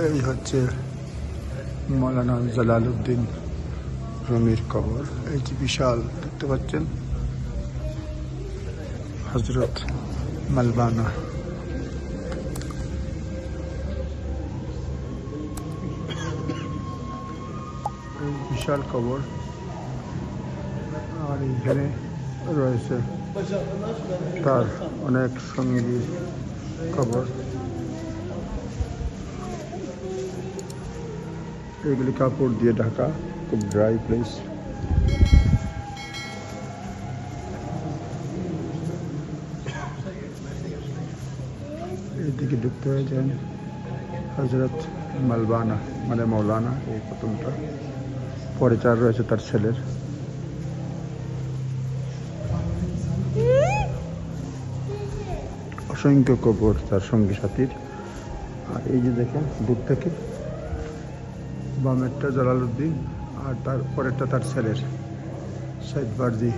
এই হচ্ছে মৌলানা জালালউদ্দিন রুমির কবর। এই যে বিশাল দেখতে পাচ্ছেন হজরত মালবানা। এই বিশাল কবর, আর এইখানে রয়েছে তার অনেক সঙ্গীর কবর। এগুলি কাপড় দিয়ে ঢাকা, খুব ড্রাই প্লেস। এইদিকে ঢুকতে হয়েছেন হজরত মালবানা মানে মৌলানা, এই প্রথমটা। পরে চার রয়েছে তার ছেলের। অসংখ্য কবর তার সঙ্গী সাথীর। আর এই যে দেখেন দূর থেকে বামেরটা জালালউদ্দিন, আর তার পরেরটা তার ছেলের সাইদ বারজি।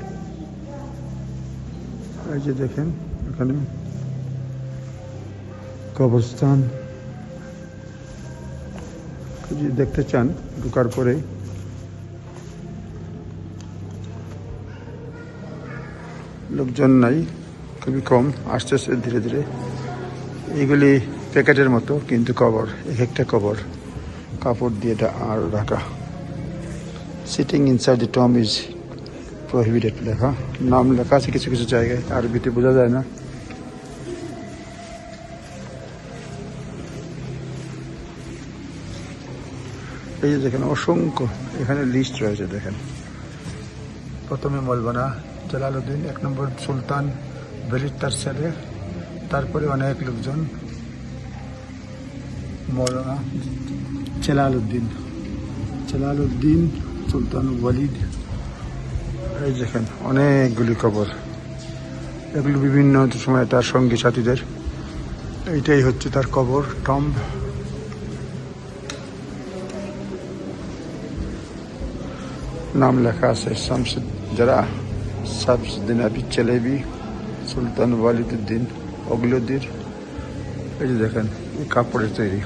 এই যে দেখেন এখানে কবরস্থান। যদি দেখতে চান ঢোকার পরে লোকজন নাই, খুবই কম, আসতেছে ধীরে ধীরে। এইগুলি প্যাকেটের মতো, কিন্তু কবর, এক একটা কবর কাপড় দিয়ে আর ঢাকা। Sitting inside the tomb is prohibited লেখা, নাম লেখা আছে কিছু কিছু জায়গায়, আরবিতে বোঝা যায় না। এই যে দেখেন অসংখ্য এখানে লিস্ট রয়েছে। দেখেন প্রথমে মৌলানা জালালউদ্দিন, 1 নম্বর সুলতান ভ্যালিড তার ছেলে, তারপরে অনেক লোকজন, মৌলানা জালালউদ্দিন সুলতান ওয়ালিদ। এই দেখেন অনেকগুলি কবর, এগুলো বিভিন্ন সময় তার সঙ্গী সাথীদের। এইটাই হচ্ছে তার কবর টম্ব। নাম লেখা আছে শামসুদ্দিন আবি চেলেবি, সুলতান ওয়ালিদউদ্দিন ওগলুদ্দির। এই যে দেখেন এই কাপড়ের তৈরি।